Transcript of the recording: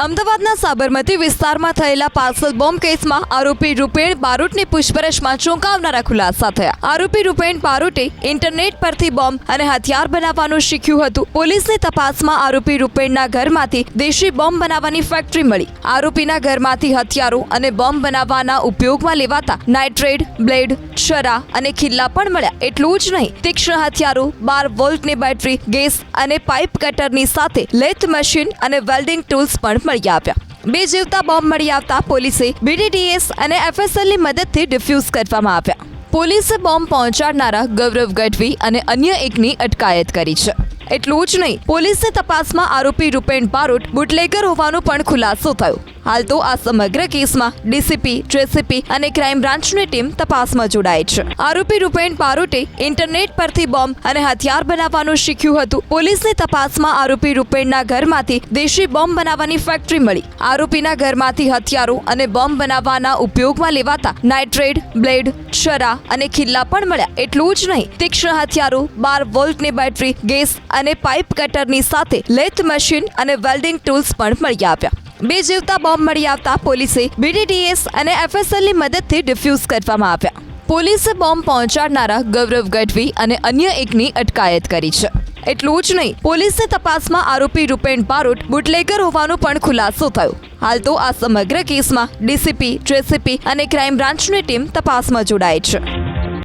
અમદાવાદના સાબરમતી વિસ્તારમાં થયેલા પાર્સલ બોમ્બ કેસમાં આરોપી રૂપેણ બારોટની પૂછપરછમાં ચોંકાવનારા ખુલાસા થયા। આરોપી રૂપેણ બારોટે ઇન્ટરનેટ પરથી બોમ્બ અને હથિયાર બનાવવાનું શીખ્યું હતું। પોલીસની તપાસમાં આરોપી રૂપેણના ઘરમાંથી દેશી બોમ્બ બનાવવાની ફેક્ટરી મળી। આરોપીના ઘરમાંથી હથિયારો અને બોમ્બ બનાવવાના ઉપયોગમાં લેવાતા નાઇટ્રેટ, બ્લેડ, શરા અને ખિલ્લા પણ મળ્યા। એટલું જ નહીં, તીક્ષ્ણ હથિયારો, 12 વોલ્ટની બેટરી, ગેસ અને પાઇપ કટરની સાથે લેથ મશીન અને વેલ્ડિંગ ટૂલ્સ પણ મળી આવ્યા। 2 જીવતા બોમ્બ મળી આવતા પોલીસે BDDS અને FSLની મદદથી ડિફ્યુઝ કરવામાં આવ્યા। પોલીસે બોમ્બ પહોંચાડનારા ગૌરવ ગઢવી અને અન્ય એકની અટકાયત કરી છે। એટલું જ નહીં, પોલીસની તપાસમાં આરોપી રૂપેણ બારોટ બુટલેગર હોવાનો પણ ખુલાસો થયો। હાલ તો આ સમગ્ર કેસમાં DCP, JCP અને ક્રાઇમ બ્રાન્ચની ટીમ તપાસમાં જોડાઈ છે। આરોપી રૂપેણ બારોટે ઇન્ટરનેટ પરથી બોમ્બ અને હથિયાર બનાવવાનું શીખ્યું હતું। પોલીસની તપાસમાં આરોપી રૂપેણના ઘરમાંથી દેશી બોમ્બ બનાવવાની ફેક્ટરી મળી। આરોપીના ઘરમાંથી હથિયારો અને બોમ્બ બનાવવાના ઉપયોગમાં લેવાતા નાઇટ્રેટ, બ્લેડ, શરા અને ખિલ્લા પણ મળ્યા। એટલું જ નહીં, તીક્ષ્ણ હથિયારો, 12 વોલ્ટની બેટરી, ગેસ અને પાઇપ કટરની સાથે લેથ મશીન અને વેલ્ડિંગ ટૂલ્સ પણ મળી આવ્યા। 2 જીવતા બોમ્બ મળી આવતા પોલીસે BDDS અને FSLની મદદથી ડિફ્યુઝ કરવામાં આવ્યા। પોલીસે બોમ્બ પહોંચાડનારા ગૌરવ ગઢવી અને અન્ય એકની અટકાયત કરી છે। એટલું જ નહીં, પોલીસની તપાસમાં આરોપી રૂપેણ બારોટ બુટલેગર હોવાનો પણ ખુલાસો થયો। હાલ તો આ સમગ્ર કેસમાં DCP, JCP અને ક્રાઇમ બ્રાન્ચની ટીમ તપાસમાં જોડાઈ છે।